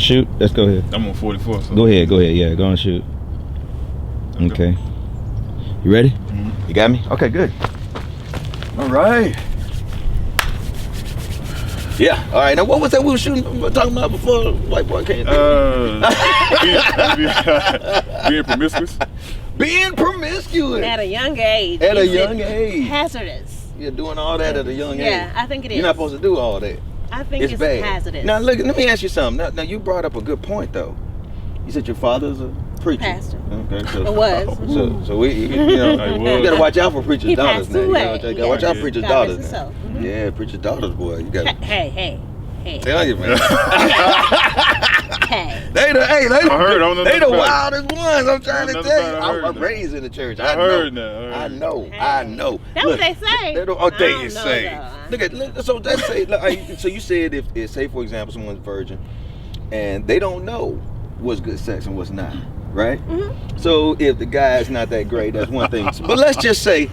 shoot? Let's go ahead. I'm on 44. So. Go ahead. Yeah, go and shoot. Okay. You ready? Mm-hmm. You got me? Okay, good. All right. Yeah. All right. Now, what was that we were talking about before White Boy came? Being promiscuous. Being promiscuous. At a young age. At a young age. Hazardous. You're doing all that at a young age. Yeah, I think it is. You're not supposed to do all that. I think it's bad. hazardous. Now, look. Let me ask you something. Now, you brought up a good point, though. You said your father's a preacher. Pastor. Okay. So, It was. So we, you gotta watch out for preachers' He daughters passed now. away. You gotta watch out for preachers' God daughters rest his now. soul. Mhm. Yeah, preachers' daughters, boy. You got. Hey. Tell you, man. Hey. They the it. wildest ones. I'm trying to never tell thought you. I heard I'm that. raised in the church. I heard that. I know. That's what they say. They I they don't know, say. though. Look, so let's say. So you said if say for example someone's virgin, and they don't know what's good sex and what's not, right? Mm-hmm. So if the guy is not that great, that's one thing. But let's just say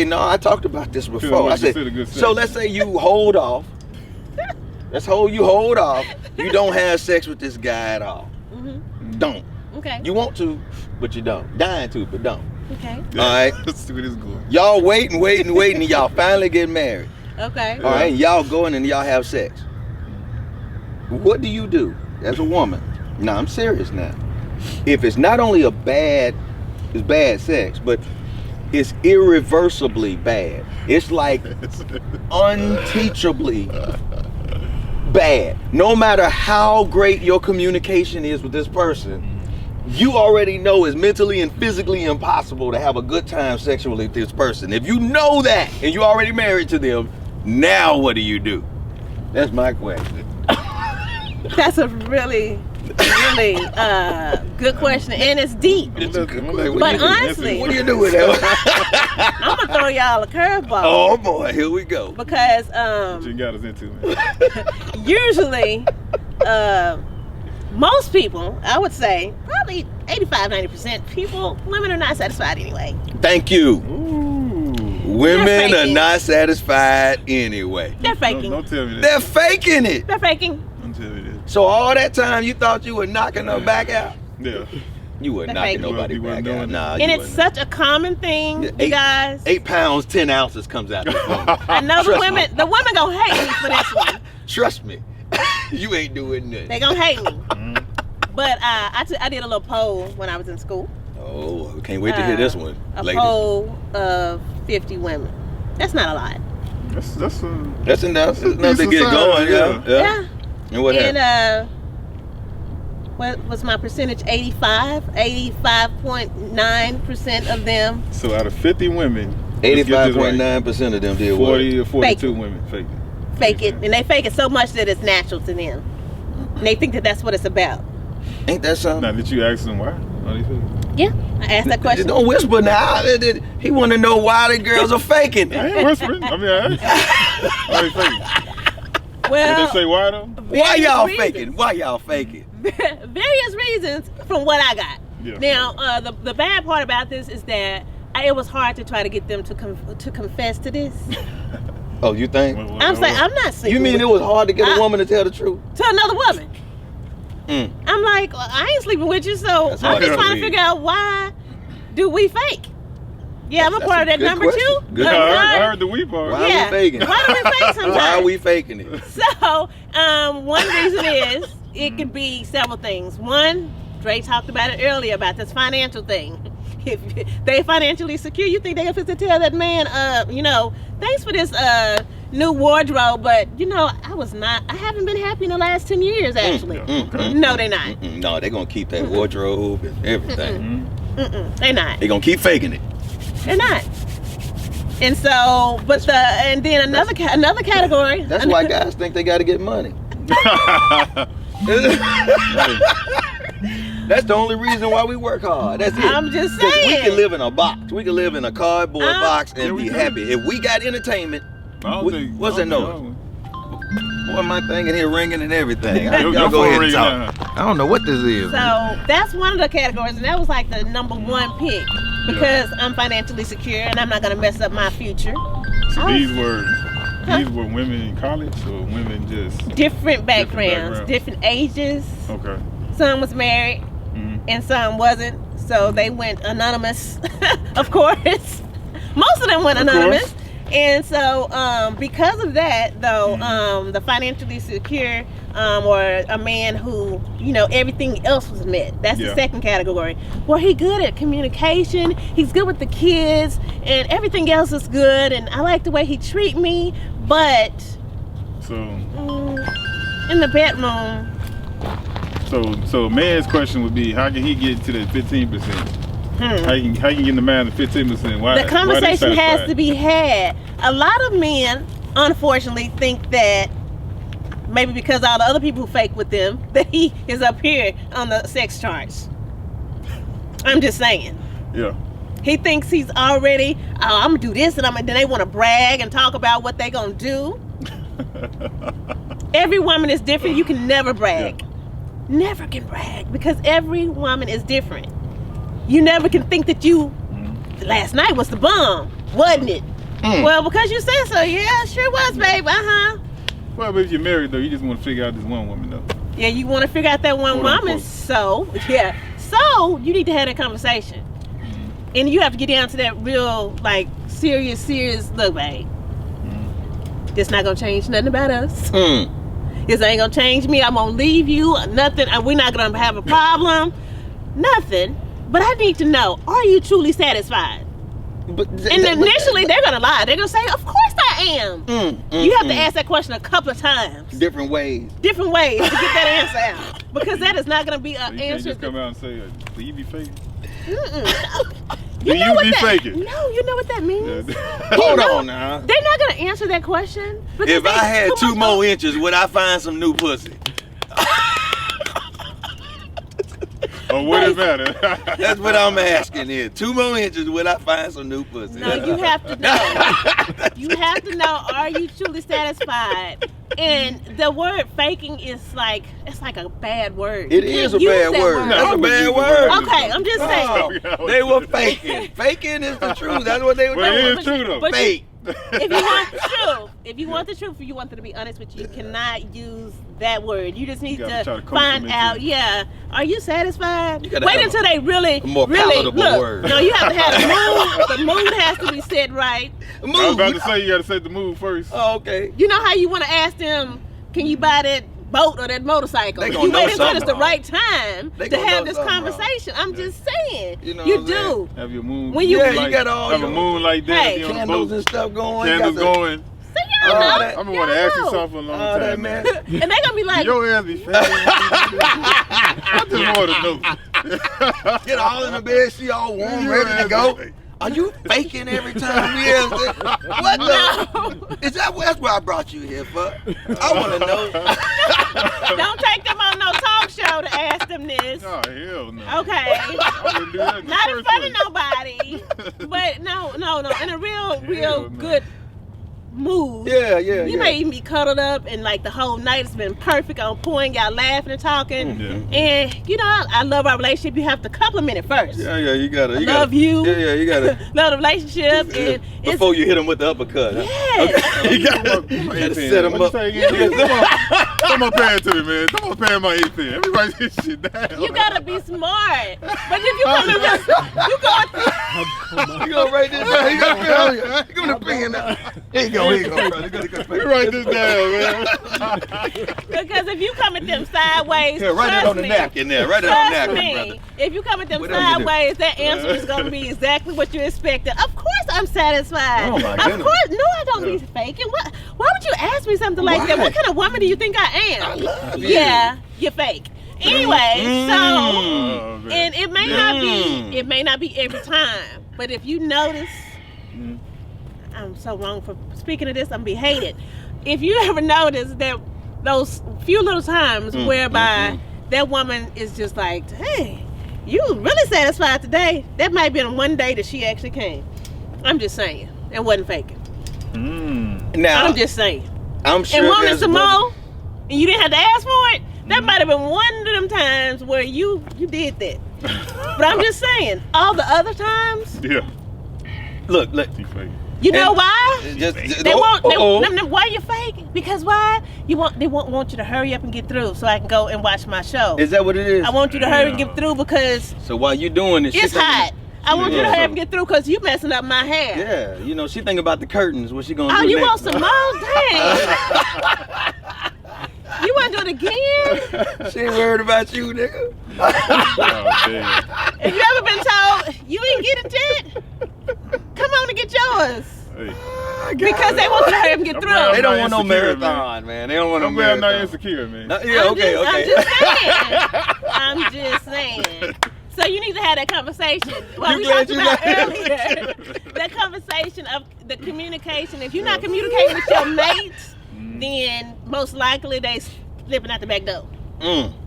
no. I talked about this before. I said so. Let's say you hold off. You hold off. You don't have sex with this guy at all. Mm-hmm. Don't. Okay. You want to, but you don't. Dying to, but don't. Okay. Yeah. All right. Let's see where this is going. Y'all waiting, and y'all finally get married. Okay. All right. Y'all going and y'all have sex. What do you do as a woman? No, I'm serious now. If it's not only it's bad sex, but it's irreversibly bad. It's like unteachably bad. No matter how great your communication is with this person, you already know it's mentally and physically impossible to have a good time sexually with this person. If you know that and you're already married to them, now what do you do? That's my question. That's a really good question, and it's deep. It's a good question. But honestly, What do you do with that? I'm gonna throw y'all a curveball. Oh boy, here we go. Because What you got us into, man? usually, most people, I would say, probably 85-90% women are not satisfied anyway. Thank you. Ooh. Women are faking. not satisfied anyway. They're faking. Don't tell me that. They're faking it. They're faking. Don't tell me that. So all that time you thought you were knocking her back out? Yeah. You were They're knocking faking. nobody You weren't back out. doing Nah, And you it's wasn't. such a common thing, Yeah, you guys. 8 pounds, 10 ounces comes out this woman. I know the Trust me. women gonna hate me for this one. Trust me. You ain't doing nothing. They gonna hate me. But I did a little poll when I was in school. Oh, I can't wait to hear this one. A ladies. poll of 50 women. That's not a lot. That's enough to decent get size, going. yeah. Yeah. And what happened? And what was my percentage? 85.9% of them. So out of 50 women, let's get this right. 85.9% of them did 40 or Fake 42 it. women fake it. Fake it, and they fake it so much that it's natural to them. And they think that that's what it's about. what? Ain't that something? Now, did you ask them why? Why do you fake it? Yeah, I asked that question. Don't whisper now. He want to know why the girls are faking. I ain't whispering. I mean, I asked. Why they faking? Did Well, they say why though? Why y'all various faking? reasons. Why y'all faking? Various reasons from what I got. Yeah. Now, the bad part about this is that it was hard to try to get them to confess to this. Oh, you think? I'm saying I'm not sleeping. You mean with it was hard to get a I- woman to tell the truth? to another woman? Mm. I'm like, well, I ain't sleeping with you, so That's I'm hard just to trying to believe. figure out why do we fake? Yeah, I'm a That's part a of that good number question. two. Good. Yeah, Number I one. heard the we part. Why Yeah. are we faking it? Why do we fake sometimes? Why are we faking it? So, one reason is it could be several things. One, Dre talked about it earlier about this financial thing. If they financially secure, you think they have to tell that man, thanks for this new wardrobe, but I haven't been happy in the last 10 years actually. No, they're not. No, they're gonna keep that wardrobe and everything. They're not. They're gonna keep faking it. They're not. And so, and then another category. That's why guys think they gotta get money. That's the only reason why we work hard. That's it. I'm just 'Cause saying. we can live in a box. We can live in a cardboard box Yeah, and we be can. happy. If we got entertainment, what's that noise? Boy, my thing in here ringing and everything. Your Y'all go phone ahead and ringing talk. I don't know what this is. So that's one of the categories, and that was like the number one pick because I'm financially secure and I'm not gonna mess up my future. So these words. These were women in college or women just Different backgrounds, different ages. okay. Some was married and some wasn't. So they went anonymous, of course. Most of them went anonymous. And so because of that, though, the financially secure or a man who, you know, everything else was met. That's the second category. Where he good at communication, he's good with the kids, and everything else is good, and I like the way he treat me, but So in the bedroom. so a man's question would be, how can he get to that 15%? How you can get the man to 15%? Why? The conversation has to be had. A lot of men, unfortunately, think that maybe because all the other people who fake with them, that he is up here on the sex charts. I'm just saying. Yeah. He thinks he's already, oh, I'm gonna do this, and then they want to brag and talk about what they gonna do. Every woman is different. You can never brag. Never can brag because every woman is different. You never can think that you, last night was the bomb, wasn't it? Well, because you said so, yeah, sure was, babe, Well, but if you're married, though, you just want to figure out this one woman, though. Yeah, you want to figure out that one woman, so you need to have that conversation. And you have to get down to that real, like, serious, look, babe. This not going to change nothing about us. This ain't going to change me. I'm going to leave you, nothing. We're not going to have a problem, nothing. But I need to know, are you truly satisfied? And initially, they're going to lie. They're going to say, of course I am. You have to ask that question a couple of times. Different ways to get that answer out. Because that is not going to be an You answer. can't just come out and say, do you be faking? You know what that, faking? No, you know what that means? Hold on now. They're not going to answer that question. If I had 2 more inches, would I find some new pussy? Oh, what does matter? That's what I'm asking here. 2 more inches, would I find some new pussy? No, you have to know. You have to know, are you truly satisfied? And the word faking is like, it's like a bad word. It is a bad word. That's a bad word. Okay, I'm just saying. They were faking. Faking is the truth. That's what they were doing. But it is true, though. Fake. If you want the truth, if you want them to be honest with you, you cannot use that word. You just need to find out, are you satisfied? You Wait until they really more look. word. No, you have to have the mood. The mood has to be set right. I was about to say, you got to set the mood first. Oh, okay. You know how you want to ask them, can you buy that boat or that motorcycle? They You gonna know wait until it's the something. right time They to gonna have know this something conversation. I'm just saying. You know You what I'm do. Have your moon. When you- Yeah, you got all have your a moonlight dance Hey. on the candles boat. and stuff going. Candles You got the- going. So y'all Oh, know. that- I've been wanting to ask you something for a long Oh, time, that man. And they gonna be like, Your ass be faking. I just want to know. Get all in the bed, she all warm, ready to go. Are you faking every time we ask that? What the? Is that's what I brought you here for? I want to know. don't take them on no talk show to ask them this. Oh, hell no. Okay. I wouldn't do that in the Not in first front of place. nobody. But no. In a real no. good mood. Yeah. You may even be cuddled up and like the whole night has been perfect on point, y'all laughing and talking. And you know, I love our relationship. You have to compliment it first. Yeah, you gotta. Love you. Yeah, you gotta. Love the relationship. And Before you hit him with the uppercut. Huh? Yes. Okay. You gotta set him up. Come on, pay it to me, man. Come on, pay my 8 pin. Let me write this shit down. You gotta be smart. But if you come in with, you go. You gonna write this down? You gotta feel you. You gonna pen that. Here you go, brother. Let me write this down, man. Because if you come at them sideways, Here, write it on the napkin there. Write it on the trust napkin, me, brother. if you come at them Whatever you do. sideways, that answer is going to be exactly what you expected. Of course I'm satisfied. Oh, my Of goodness. course. No, I don't be faking. Why would you ask me something like that? Why? What kind of woman do you think I am? I love you. Yeah, you're fake. Anyway, Oh, so, man. and it may not be every time, but if you notice, I'm so wrong for speaking of this, I'm be hated. If you ever notice that those few little times whereby that woman is just like, hey, you really satisfied today, that might be on one day that she actually came. I'm just saying. And wasn't faking. Now, I'm just saying. I'm sure. And wanted there's some brother- more, and you didn't have to ask for it, that might have been one of them times where you did that. But I'm just saying, all the other times, Look, He faking. You know And- why? Just, They won't. uh-oh. Why you fake? Because why? They want you to hurry up and get through so I can go and watch my show. Is that what it is? I want you to hurry and get through because So while you doing this, it's hot. I want you to Yeah. hurry up and get through because you messing up my hair. Yeah, you know, she think about the curtains. What she gonna Oh, do you want next? some more? Dang. You want to do it again? She ain't worried about you, nigga. Oh, damn. Have you ever been told you ain't get it yet? Come on and get yours. Hey, Because they want you to hurry up and get I'm through. glad They don't want no Insecure, marathon, man. They don't want I'm no glad I'm not marathon. insecure, man. No, yeah, okay. I'm just saying. So you need to have that conversation. Well, You we glad talked you about got- earlier. That conversation of the communication. If you're not communicating with your mates, then most likely they slipping out the back door.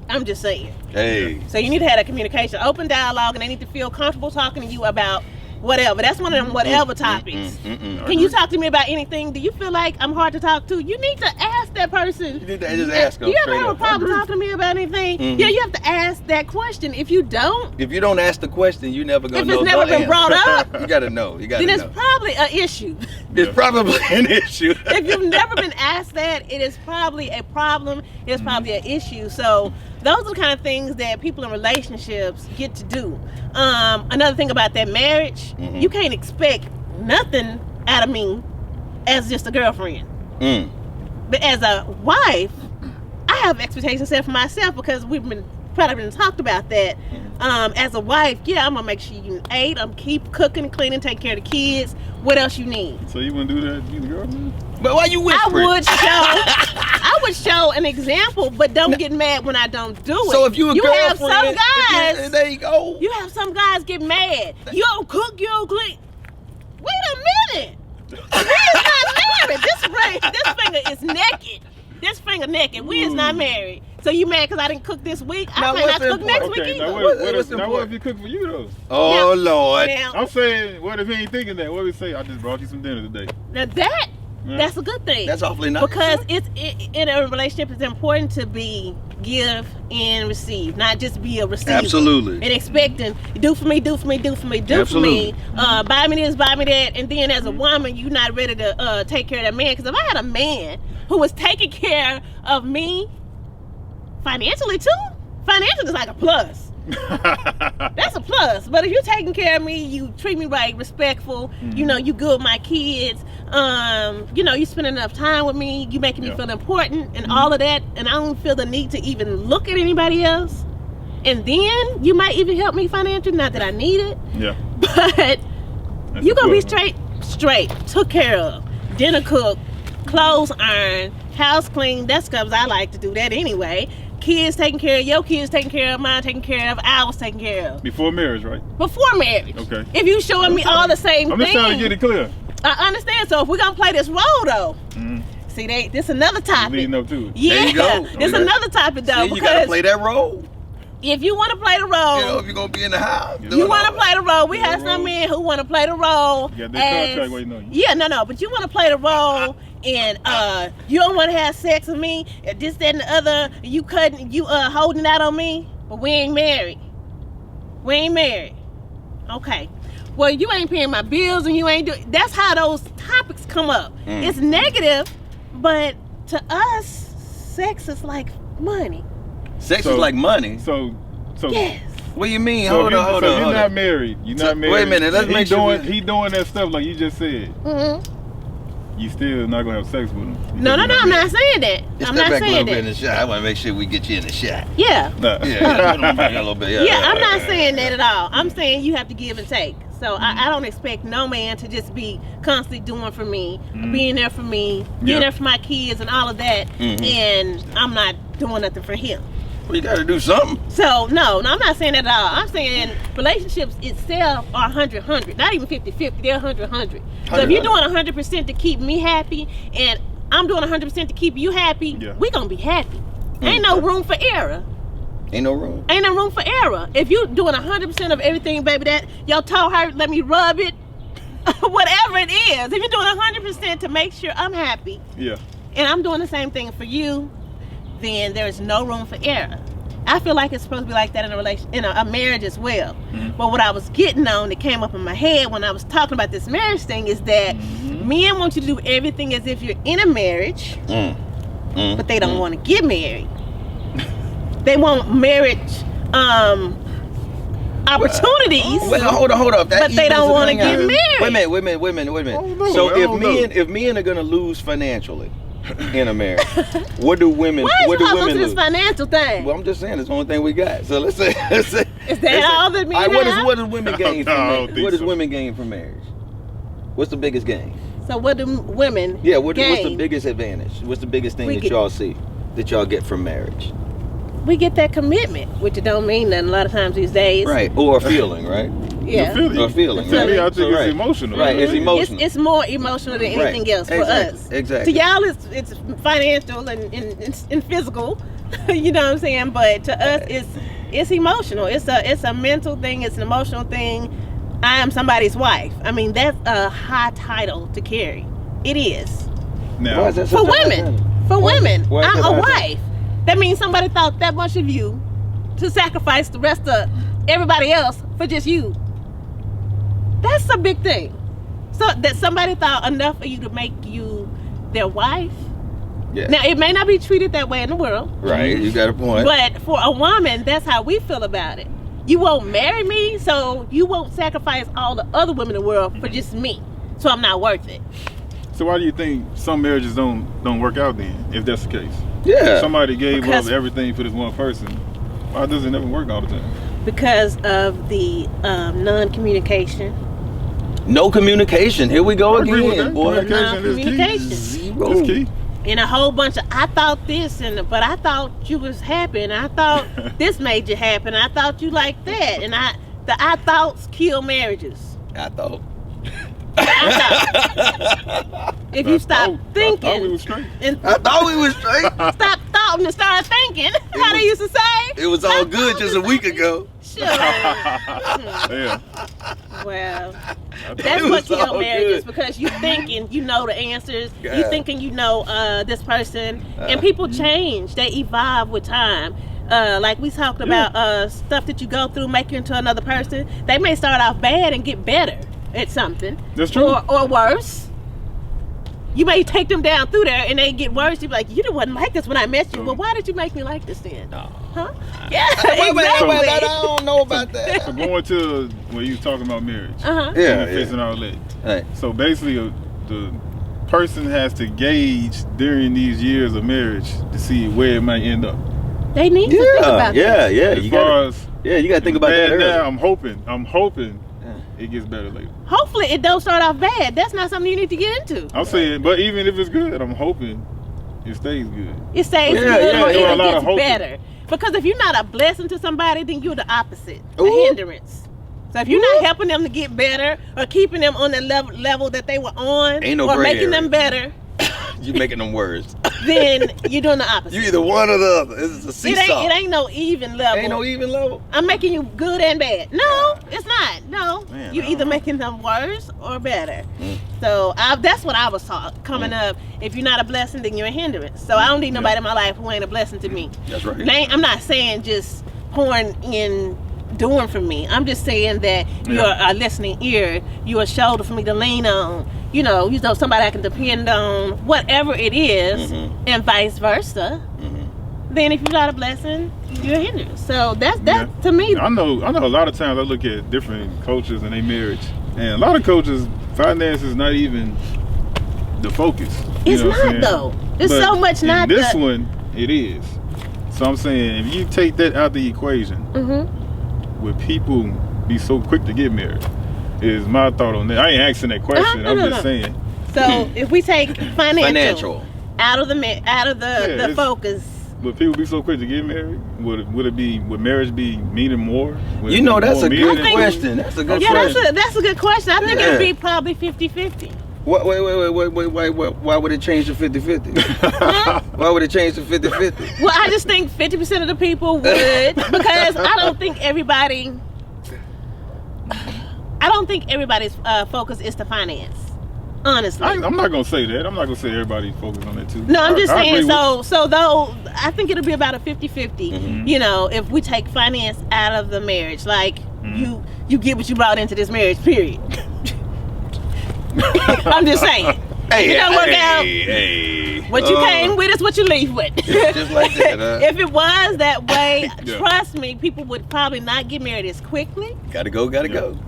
I'm just saying. Hey. So you need to have that communication, open dialogue, and they need to feel comfortable talking to you about whatever. That's one of them whatever topics. Can you talk to me about anything? Do you feel like I'm hard to talk to? You need to ask that person. You need to just ask them Do you ever straight have a up. problem talking to me about anything? Mhm. Yeah, you have to ask that question. If you don't, If you don't ask the question, you never gonna if know. it's never the been answer. brought up, You gotta know. You gotta then it's know. probably an issue. It's probably an issue. If you've never been asked that, it is probably a problem. It's probably an issue. So those are the kind of things that people in relationships get to do. Another thing about that marriage, Mhm. you can't expect nothing out of me as just a girlfriend. But as a wife, I have expectations set for myself because we've been probably talked about that. As a wife, yeah, I'm gonna make sure you ate. I'm keep cooking, cleaning, taking care of the kids. What else you need? So you wouldn't do that, you the girl, man? But why you whispering? I would show an example, but don't get mad when I don't do it. So if you a have girlfriend, some guys, there you go. you have some guys get mad. You don't cook, you don't clean. Wait a minute. We is not married. This finger is naked. This finger naked. We is not married. So you mad because I didn't cook this week? Now, I might what's not cook next Okay, week now either. what, What's now what important? if you cook for you, though? Oh Lord. Now, I'm saying, what if he ain't thinking that? What if he say, I just brought you some dinner today? now that's a good thing. That's awfully nice. Because in a relationship, it's important to be give and receive, not just be a receiver. Absolutely. And expecting, do for me, do for me, do for me, do Absolutely. for me. Buy me this, buy me that. And then as a woman, you're not ready to take care of that man. Because if I had a man who was taking care of me financially too, financial is like a plus. That's a plus. But if you're taking care of me, you treat me right, respectful, you know, you good with my kids, you know, you spend enough time with me, you making me Yeah. feel important and all of that, and I don't feel the need to even look at anybody else. And then you might even help me financially, not that I need it, Yeah. but That's you a gonna be plus, straight, took care of, dinner cooked, clothes ironed, house clean. That's because I like to do that anyway. Kids taken care of, your kids taken care of, mine taken care of, ours taken care of. Before marriage, right? Before marriage. Okay. If you showing me all the same I'm things, just trying to get it clear. I understand. So if we're gonna play this role though, Mm-hmm. see, this another topic. Leading up to it. Yeah, There you go. this Okay. another topic though, See, you gotta because play that role. if you want to play the role, You know, if you're gonna be in the house. you want to play the role. We Yeah, have some role. men who want to play the role. You got that contract waiting on you. Yeah, no. But you want to play the role, and you don't want to have sex with me, and this, that, and the other. You holding out on me, but we ain't married. We ain't married. Okay. Well, you ain't paying my bills, and you ain't doing. That's how those topics come up. It's negative, but to us, sex is like money. Sex So- is like money. So Yes. What do you mean? So, Hold if, on, hold so on, you're hold not on. married. You're So- not married. wait a minute, let's and make sure he doing that stuff like you just said. Mm-hmm. You still not gonna have sex with him. No, I'm not saying that. Just I'm step not back a saying little bit in that. the shot. I want to make sure we get you in the shot. Yeah. Nah. Yeah, put 'em back a little bit. Yeah, I'm not saying that at all. I'm saying you have to give and take. So I don't expect no man to just be constantly doing for me, being there for me, being Yeah. there for my kids and all of that, and I'm not doing nothing for him. Well, you got to do something. So no, I'm not saying that at all. I'm saying relationships itself are 100-100, not even 50-50. They're 100-100. So if you're doing 100% to keep me happy, and I'm doing 100% to keep you happy, Yeah. we gonna be happy. Ain't no room for error. Ain't no room. Ain't no room for error. If you doing 100% of everything, baby, that your toe hurt, let me rub it. Whatever it is. If you're doing 100% to make sure I'm happy, Yeah. and I'm doing the same thing for you, then there is no room for error. I feel like it's supposed to be like that in a marriage as well. But what I was getting on that came up in my head when I was talking about this marriage thing is that men want you to do everything as if you're in a marriage, but they don't want to get married. They want marriage opportunities. Well, hold up. But they don't want to get married. Wait a minute. Oh, So no. if men are gonna lose financially in a marriage, what do women? Why What is do it women this lose? financial thing? Well, I'm just saying it's the only thing we got. So let's say. Is that all that men have? What does women gain from No, I don't marriage? think What does so. women gain from marriage? What's the biggest gain? So what do women What's the gain? biggest advantage? What's the biggest thing We that get- y'all see that y'all get from marriage? We get that commitment, which it don't mean nothing a lot of times these days. Right, or a feeling, right? Yeah. Or feeling, To me, right? I think So, it's right. emotional. Right, it's emotional. It's more emotional than anything Right. else for Exactly. us. Exactly. To y'all, it's financial and physical. You know what I'm saying? But to us, it's emotional. It's a mental thing. It's an emotional thing. I am somebody's wife. I mean, that's a high title to carry. It is Now, Why is that for such a high women. title? For women, why is I'm that a high title? wife. That means somebody thought that much of you to sacrifice the rest of everybody else for just you. That's a big thing. So that somebody thought enough of you to make you their wife. Yeah. Now it may not be treated that way in the world, Right, you got a point. but for a woman, that's how we feel about it. You won't marry me, so you won't sacrifice all the other women in the world for just me. So I'm not worth it. so why do you think some marriages don't work out then, if that's the case? Yeah. If somebody gave Because- up everything for this one person, why does it never work all the time? Because of the non-communication. No communication. Here we go I agree with again, that. boy. Communication is key. Communication. Zero. It's key. And a whole bunch of I thought this but I thought you was happy and I thought this made you happy and I thought you liked that and the I thoughts kill marriages. I thought. If you stop I thought we thinking was straight. and I thought we was straight. stop thoughting and start thinking, how they used to say? It was all good just a week ago. Sure. Yeah. Well, It that's was what kills all marriages good. because you thinking you know the answers. You Yeah. thinking you know this person, and people change. They evolve with time. Like we talked about stuff that you go through, make you into another person. They may start off bad and get better at something. That's true. Or worse. You may take them down through there and they get worse. You be like, you wasn't like this when I met you. Well, why did you make me like this then? Huh? Yeah, Wait, exactly. I don't know about that. So going to where you talking about marriage. Uh-huh. Yeah, and fixing all that. Right. So basically, the person has to gauge during these years of marriage to see where it might end up. They need to think about that. Yeah. As You far gotta, as you gotta think about that bad early. now, I'm hoping it gets better later. Hopefully it don't start off bad. That's not something you need to get into. I'm saying, but even if it's good, I'm hoping it stays good. It stays Yeah, good yeah, or yeah. it A lot of gets hope. better. Because if you're not a blessing to somebody, then you're the opposite, a Ooh. hindrance. So if you're not helping them to get better or keeping them on the level that they were on Ain't no or gray making area. them better, You making them words. then you're doing the opposite. You either one or the other. It's a it seesaw. ain't no even level. Ain't no even level. I'm making you good and bad. No, it's not. No, Man, you're I either don't know. making them worse or better. So that's what I was taught coming up. If you're not a blessing, then you're a hindrance. So I don't need nobody in my life who ain't a blessing to me. That's right. I'm not saying just pouring in doing for me. I'm just saying that you're a listening ear. You're a shoulder for me to lean on. You know somebody I can depend on. Whatever it is, and vice versa. Then if you're not a blessing, you're a hindrance. So that's to me. I know a lot of times I look at different cultures and their marriage, and a lot of cultures, finance is not even the focus. You It's know what I'm not saying? though. There's But so much in not. this one, it is. So I'm saying, if you take that out the equation, Mm-hmm. would people be so quick to get married? Is my thought on that. I ain't asking that question. No, I'm no, just no. saying. So if we take financial Financial. out of the it's- focus, Would people be so quick to get married? Would marriage be meaning more? Would You it know, be that's more a good meaningful? question. That's a good yeah, question. that's a good question. I think Yeah. it'd be probably 50-50. Wait, why would it change to 50-50? Why would it change to 50-50? Well, I just think 50% of the people would because I don't think everybody's focus is to finance. Honestly. I'm not gonna say that. I'm not gonna say everybody focus on that too. No, I'm just I agree saying. with So though I think it'll be about a 50-50. Mhm. You know, if we take finance out of the marriage, like Mhm. you get what you brought into this marriage. Period. I'm just saying. Hey, It don't work out. hey. What you came with is what you leave with. Just like that, huh? If it was that way, Yeah. trust me, people would probably not get married as quickly, Gotta go.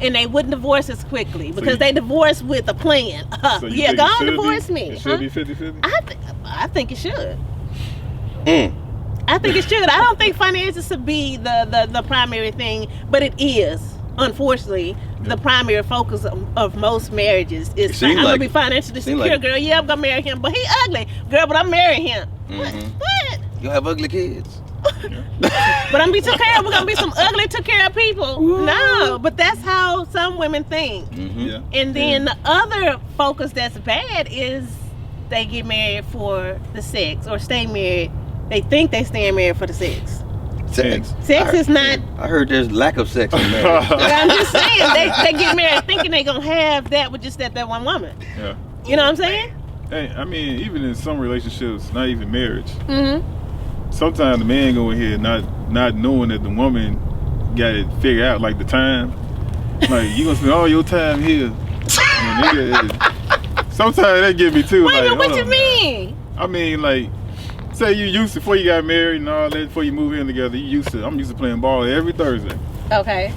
and they wouldn't divorce as quickly because you- they divorce with a plan. So you Yeah, think go it on, should divorce be? me. It should be 50-50? I think it should. Mm. I think it should. I don't think finances should be the primary thing, but it is. Unfortunately, the primary focus of most marriages is seems I'm like gonna be it. financially Seems secure, like it. girl. Yeah, I'm gonna marry him, but he ugly, girl. But I'm marrying him. Mhm. What? You have ugly kids. But I'm gonna be took care of. We're gonna be some ugly took care of people. No, but that's how some women think. Mhm. Yeah. And then the other focus that's bad is they get married for the sex or stay married. They think they staying married for the sex. Sex. Sex is not. I heard there's lack of sex in marriage. But I'm just saying they get married thinking they gonna have that with just that one woman. Yeah. You know what I'm saying? Hey, I mean, even in some relationships, not even marriage, Mm-hmm. sometimes the man go in here not knowing that the woman got it figured out, like the time. Like, you gonna spend all your time here. And sometimes that get me too. Wait a like, minute, what hold you on, mean? I mean, like, say you used to, before you got married and all that, before you move in together, I'm used to playing ball every Thursday. Okay.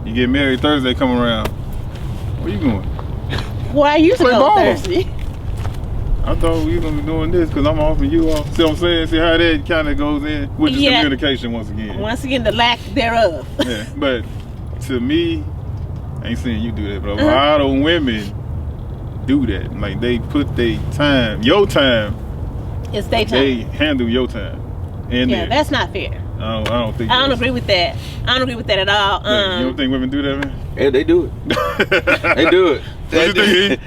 You get married Thursday, come around. Where you going? Why you Play go ball. Thursday? I thought we were gonna be doing this because I'm off and you off. See what I'm saying? See how that kind of goes in, which is Yeah. communication once again. Once again, the lack thereof. Yeah, but to me, I ain't saying you do that, but a Uh-huh. lot of women do that. Like, they put their time, your time, It's daytime. they handle your time. And Yeah, theirs. that's not fair. I don't think. I don't that's- agree with that. I don't agree with that at all. Yeah, you don't think women do that, man? Yeah, they do it. They do it. What you think?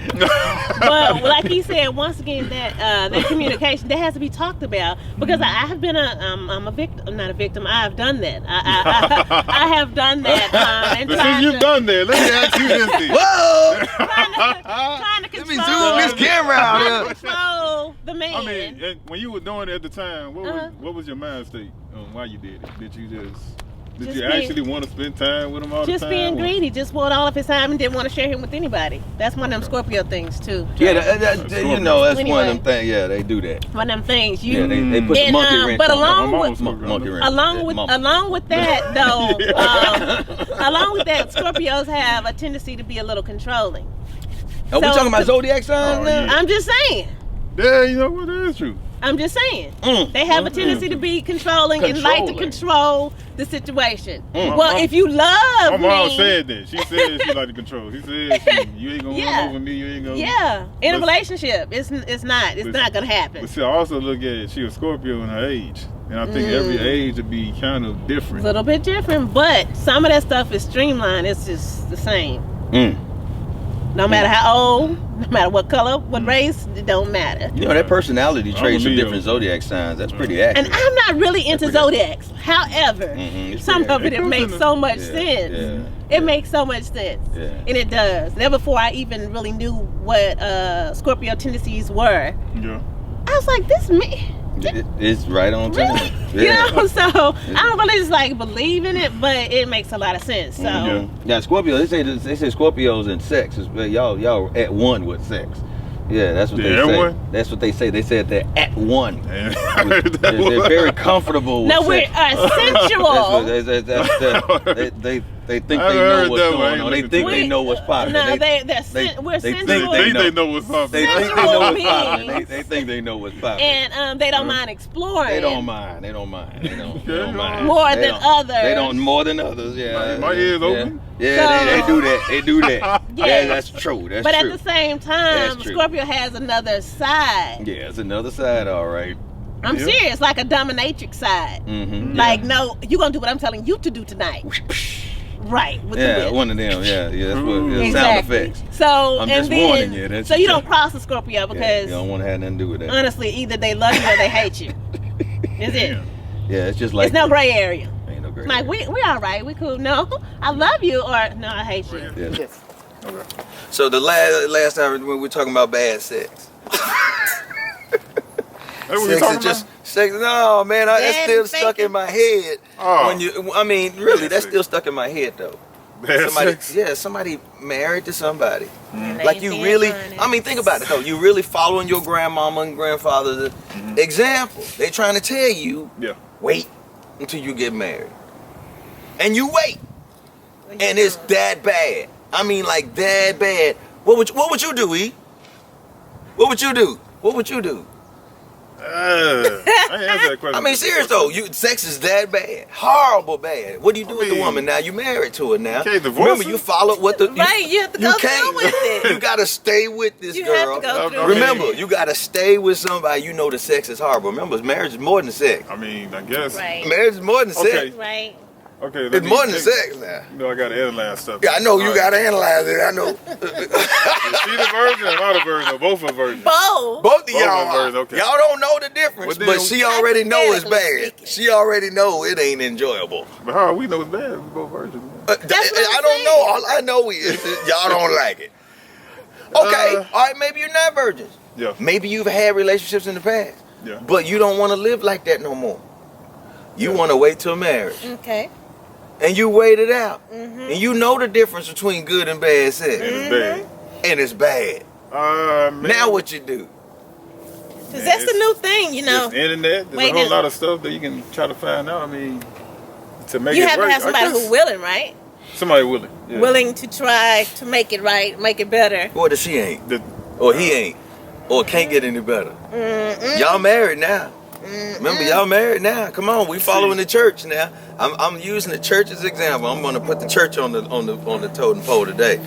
But like he said, once again, that communication that has to be talked about because I have been I'm a victim, not a victim. I have done that. I have done that. And But tried since you've to- done that, let me ask you this thing. Whoa! trying to Let me control, zoom this camera out trying to here. control the man. I mean, and when you were doing it at the time, Uh-huh. what was your mind state on why you did it? Did you Just you being- actually want to spend time with him all the just time? being or- greedy, just wanted all of his time and didn't want to share him with anybody. That's one of them Scorpio things too. Yeah, you know, that's one Anyway. of them things. Yeah, they do that. One of them things. You Yeah, they put the And, monkey wrench but on along My mom with was Scorpio. monkey wrench. along Yeah, with monkey. along with that though, along with that, Scorpios have a tendency to be a little controlling. Are we so- talking about zodiac signs Oh, now? yeah. I'm just saying. Yeah, you know what? That is true. I'm just saying. Mm. They have a tendency to be controlling and like to control the situation. Mm. Well, if you love My mom me, said that. She said she like to control. She said you ain't gonna Yeah. run over me. You ain't gonna. yeah, in a But- relationship, it's not gonna happen. But see, I also look at she a Scorpio in her age, and I think every age would be kind of A different. little bit different, but some of that stuff is streamlined. It's just the same. Mm. No matter how old, no matter what color, what race, it don't matter. You know, that personality I'm traits a of Leo. different zodiac signs, that's pretty accurate. And I'm not really into pretty- zodiacs. However, Mhm, it's some pretty of it accurate. makes so much Yeah, sense. yeah, It makes so much sense. Yeah. And it does. That before I even really knew what Scorpio tendencies were, Yeah. I was like, this me. It's right on time. Really? Yeah. You know, so I don't really just like believe in it, but it makes a lot of sense. So Yeah. Yeah, Scorpio. They say Scorpios and sex is y'all at one with sex. Yeah, that's what They're they at say. one? That's what they say. They said they're at one. And They're very comfortable with no, we're sex. sensual. They think I've they heard know what's that going one. on. They think they know what's popping. No, They we're they sensual. think they know what's up. think they sensual know what's beings. popping. They think they know what's popping. And they don't mind exploring. They don't mind. They don't mind. They don't mind. More They than don't- others. They don't more than others. Yeah. My ears yeah. open. Yeah, they So- do that. They do that. Yeah. Yeah, that's true. That's But true. at the same time, That's true. Scorpio has another side. Yeah, it's another side, all right. I'm Yeah. serious, like a dominatrix side. Mm-hmm. Like, no, you're gonna do what I'm telling you to do tonight. Right. With the Yeah, whip. one of them. Yeah, yeah. That's what. Yeah, Exactly. Sound effects. So I'm and just then warning you, that's so you just- don't cross the Scorpio Yeah, because you don't want to have nothing to do with that. honestly, either they love you or they hate you. Is it? Damn. Yeah, it's just like It's no gray area. Ain't no gray. Like we all right, we cool. No, I love you or no, I hate you. Yeah. Okay. So the last time when we were talking about bad sex. That's what we Sex talking is just about? sex. No, man, that's Bad still and stuck faking. in my head. Oh. When you, I mean, really, Bad that's sex. still stuck in my head though. Bad Somebody, sex. yeah, somebody married to somebody. And Like they you being really, honest. I mean, think about it though. You really following your grandmama and grandfather's example. They trying to tell you, Yeah. wait until you get married, and you wait, and it's that bad. I mean, like that bad. What would you do, E? What would you do? What would you do? I ain't answer that question. I mean, serious though, sex is that bad, horrible bad. What do you do with the mean, woman now? You married to her now. you can't divorce Remember, her. you followed what the Right, you have to go through with it. You gotta stay with this You girl. have to go through I mean- Remember, you gotta stay with somebody you know the sex is horrible. Remember, marriage is more than sex. I mean, I guess. Right, Marriage is more than Okay. sex. right. Okay. let It's me more than take- sex now. You know, I got to analyze stuff. Yeah, I know you All right. gotta analyze it. I know. Is she the virgin or not a virgin? Or both are virgins? Both. Both of Both y'all, of us, okay. y'all don't know the difference, Well, then- but she already know it's bad. Hypothetically She already know it ain't enjoyable. But how we know it's bad? We both virgins. That's what I I'm don't saying. know. All I know is y'all don't like it. Okay, all right, maybe you're not virgins. Yeah. Maybe you've had relationships in the past, Yeah. but you don't want to live like that no more. You want to wait till marriage, Okay. and you wait it out, and you know the difference between good and bad sex, And it's bad. and it's bad. Man, Now what you do? Because that's the new thing, you know. It's the internet. There's Wait, a whole then- lot of stuff that you can try to find out. I mean, to make You it have work. to have somebody I guess who's willing, right? somebody willing. Yeah. Willing to try to make it right, make it better. Or that she ain't, The- or he ain't, or can't get any better. Y'all married now. Remember, y'all married now. Come on, we following the church now. I'm using the church as example. I'm gonna put the church on the totem pole today.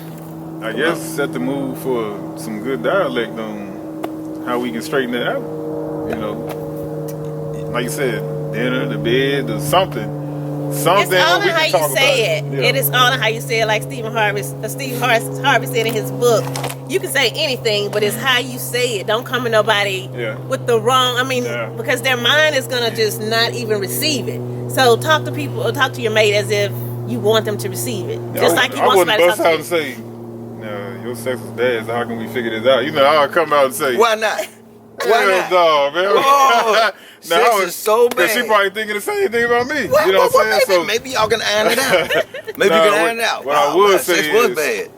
I guess set the mood for some good dialect on how we can straighten it out. You know, like you said, dinner, the bed, or something. Something It's all we in how can you talk say about. it. Yeah. It is all in how you say it, like Steve Harvey said in his book. You can say anything, but it's how you say it. Don't come to nobody Yeah. with the wrong. I mean, Yeah. because their mind is gonna just not even receive it. So talk to people, or talk to your mate as if you want them to receive it, just like you I want wouldn't somebody to bust talk out to and you. say, "No, your sex is bad. So how can we figure this out?" You know, I'll come out and say, Why not? Why "Hell not? no, man." Oh, Now, sex I was- is so 'cause she bad. probably thinking the same thing about me. Well, you know what I'm saying? maybe, maybe y'all can iron it out. Maybe Nah, you can what- iron it out. what I would say sex was is- bad.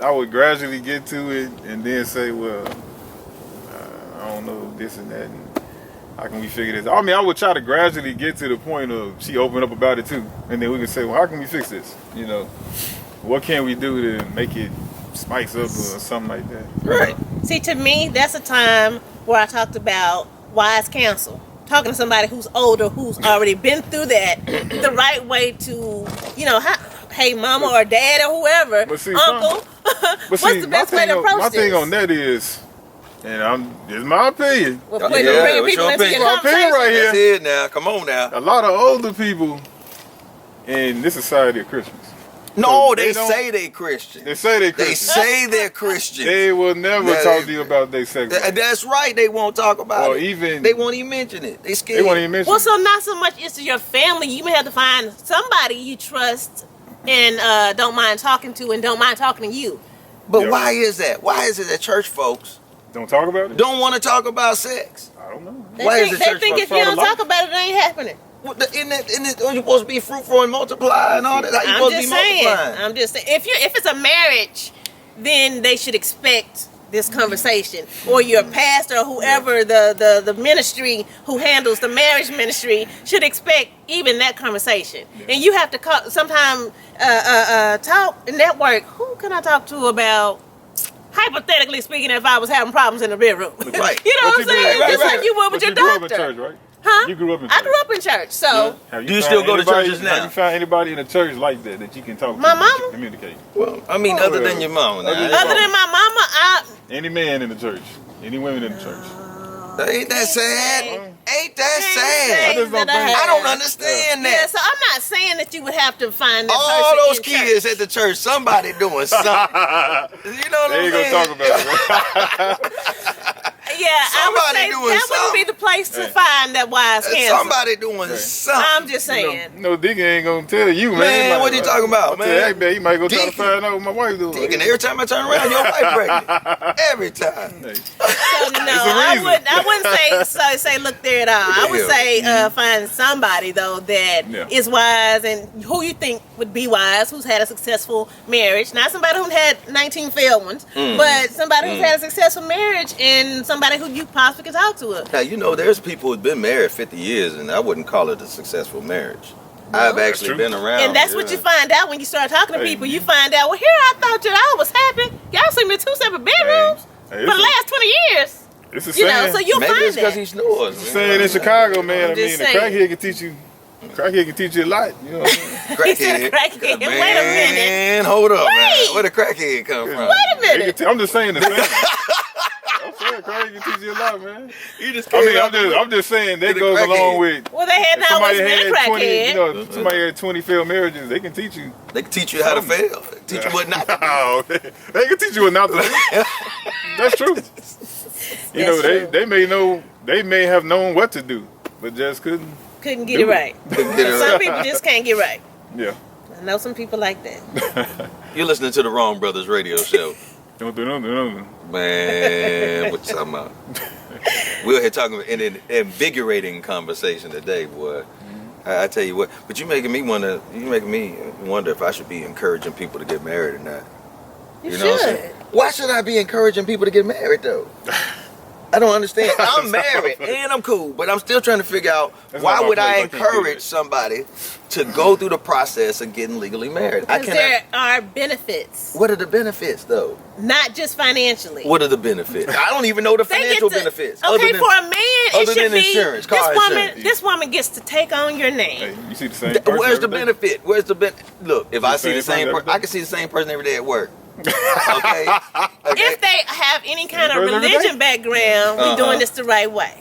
I would gradually get to it and then say, well, I don't know, this and that. And how can we figure this? I mean, I would try to gradually get to the point of she opened up about it too. And then we could say, well, how can we fix this? You know, what can we do to make it spice up or something like that? Right. See, to me, that's a time where I talked about wise counsel. Talking to somebody who's older, who's already been through that, the right way to, you know, hey, mama or dad or whoever, But see, uncle, But what's see, the best way to my approach this? thing on that is, and it's my opinion. We're Yeah, putting yeah, bringing what's people your into opinion? your My opinion conversation. right here. That's it now. Come on now. A lot of older people in this society are Christians. No, They they don't- say they Christian. They say they're They Christians. say they're Christian. They will never Yeah, talk to you about their sex life. That's right. They won't talk about Or it. even They won't even mention it. They scared. they won't even mention. Well, so not so much it's your family. You may have to find somebody you trust and don't mind talking to and don't mind talking to you. But Yeah. why is that? Why is it that church folks Don't talk about it. don't want to talk about sex? I don't know. They Why is think, the they church think for if you don't life? talk about it, it ain't happening. Isn't it you're supposed to be fruitful and multiply and all that? How you I'm supposed just to be saying. multiplying? I'm just saying. If it's a marriage, then they should expect this conversation, or your pastor or whoever the ministry who handles the marriage ministry should expect even that conversation. And you have to call sometime talk network. Who can I talk to about? Hypothetically speaking, if I was having problems in the bedroom, Right. you know But what I'm you saying? grew- Just right, like you would with But your you grew up in doctor, church, right? huh? You grew up in I church. grew up in church, so. Have Do you found still go to anybody- churches now? Have you found anybody in the church like that you can talk to? My and mama? communicate. Well, I mean, other than your mama. Now, Other than- Other than my mama, Any man in the church, any women in the church. ain't that sad? Ain't that I sad? just don't think- I don't understand Yeah, that. so I'm not saying that you would have to find that All person those in kids church. at the church, somebody doing something. You know what They I'm ain't gonna saying? talk about it. Somebody doing that wouldn't be the place to find that wise cancer. Somebody doing something. I'm just saying. No Dick ain't gonna tell you, man. Man, what you talking about, man? Hey, man, you might go try to Dick. find out what my wife doing. Thinking every time I turn around, your wife pregnant. Every time. Hey, So no, It's a reason. I wouldn't say look there at all. I would Yeah. say find somebody though that is Yeah. wise and who you think would be wise, who's had a successful marriage. Not somebody who had 19 failed ones, but somebody who's had a successful marriage and somebody who you possibly can talk to. Now, you know, there's people who've been married 50 years, and I wouldn't call it a successful marriage. I've actually true. been around. And that's what you find out when you start talking to Hey. people. You find out, well, here I thought y'all was happy. Y'all sleep in 2 separate bedrooms Hey, for the last 20 years. it's a You know, saying. so you'll Maybe find it's because that. he snores. It's a saying in Chicago, man. I'm I mean, just a saying. crackhead can teach you. Crackhead can teach you a lot. You know what I'm saying? He said a crackhead. Man, Wait a minute. hold up, man. Wait. Where the crackhead come from? Wait a They minute. can I'm just saying the same. I'm saying crackhead can teach you a lot, man. You just I mean, came out I'm just saying that the goes crackhead. along with. Well, they had If not somebody always been a had 20, crackhead. you know, if somebody had 20 failed marriages, they can teach you. They can teach you how to fail. Teach you what not to do. Oh, they can teach you what not to do. That's true. You know, true. they may have known what to do, but just couldn't. Couldn't get it right. Get it Some right. people just can't get right. Yeah. I know some people like that. You're listening to the Wrong Brothers radio show. Don't do nothing. Man, what you talking about? We're here talking in an invigorating conversation today, boy. I tell you what, but you're making me wonder if I should be encouraging people to get married or not. You know what I'm should. saying? Why should I be encouraging people to get married though? I don't understand. I'm married and I'm cool, but I'm still trying to figure out That's why not my would I place. I can't do encourage that. somebody to go through the process of getting legally married? I Because cannot. there are benefits, What are the benefits though? not just financially. What are the benefits? I don't even know the They get financial to- benefits. Okay, other than, for a man, it other should than be insurance, car insurance. This woman gets to take on your name. Hey, you see the same person Where's the every day? benefit? Where's the benefit? Look, if I see the same same person every person, I day? can see the same person every day at work. Okay. If they have any kind of person every religion background, we're doing this the right way.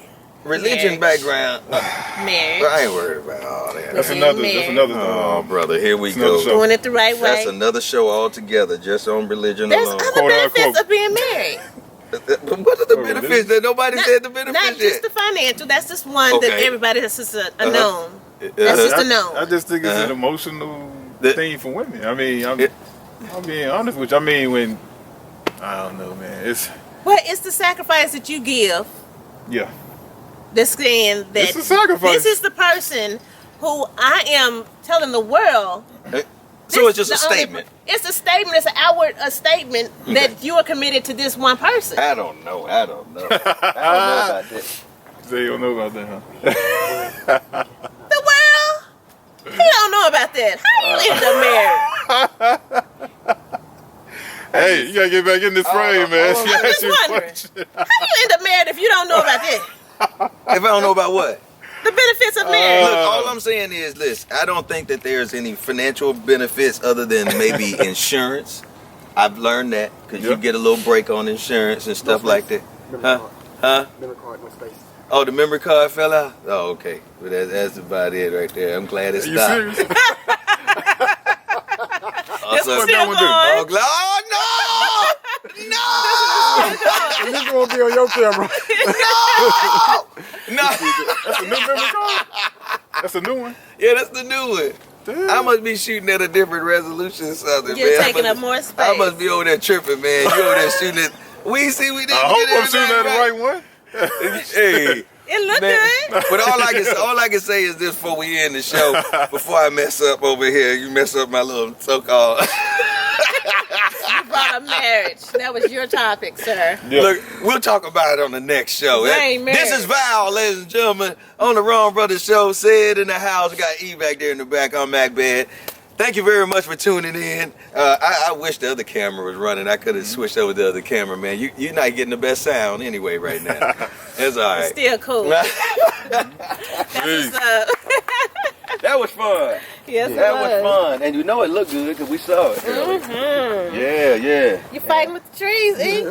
Religion Marriage. background. Marriage. I ain't worried about all that. That's Being another married. thing. Oh, brother, here we It's another go. show. Doing it the right way. That's another show altogether, just on religion There's alone. other Quote, benefits unquote. of being married. But what are the Oh, benefits religion? that nobody said the benefits Not just yet? the financial. That's just one that Okay. everybody has just a Uh-huh. known. That's just a known. I just think it's an Uh-huh. emotional The- thing for women. I mean, I'm being honest with you. I mean, when I don't know, man. It's Well, it's the sacrifice that you give. yeah. That's saying that It's a sacrifice. this is the person who I am telling the world. So it's this just a is the only- statement. It's a statement. It's an outward statement that you are committed to this one person. I don't know. I don't know about that. They don't know about that, huh? The world, he don't know about that. How you end up married? Hey, you gotta get back in this frame, man. I'm She asked just you a wondering. question. How you end up married if you don't know about that? If I don't know about what? The benefits of marriage. Look, all I'm saying is, listen, I don't think that there's any financial benefits other than maybe insurance. I've learned that because you Yeah. get a little break on insurance and stuff like that. Huh? Huh? Memory card, no space. Oh, the memory card fell out? Oh, okay. But that's about it right there. I'm glad it Are you stopped. serious? This one's still one do? going. Oh, no! No! And this won't be on your camera. No! That's a new memory card? That's a new one? Yeah, that's the new one. Damn. I must be shooting at a different resolution or something, You're man. taking I up must- more space. I must be over there tripping, man. You over there shooting it. We didn't I hope get I'm shooting at the everything right one. Hey, It looked man. good. But all I can say is this before we end the show, before I mess up over here, you mess up my little so-called. You brought up marriage. That was your topic, sir. Yeah. Look, we'll talk about it on the next show. I ain't married. This is Val, ladies and gentlemen, on the Wrong Brothers Show. Sid in the house. We got E back there in the back on Macbeth. Thank you very much for tuning in. I wish the other camera was running. I could have switched over to the other camera, man. You're not getting the best sound anyway right now. That's all right. Still cool. That's what's up. That was fun. Yes, it That was fun. And you know it looked good because we saw it. Mm-hmm. Yeah, yeah. You fighting with the trees, E?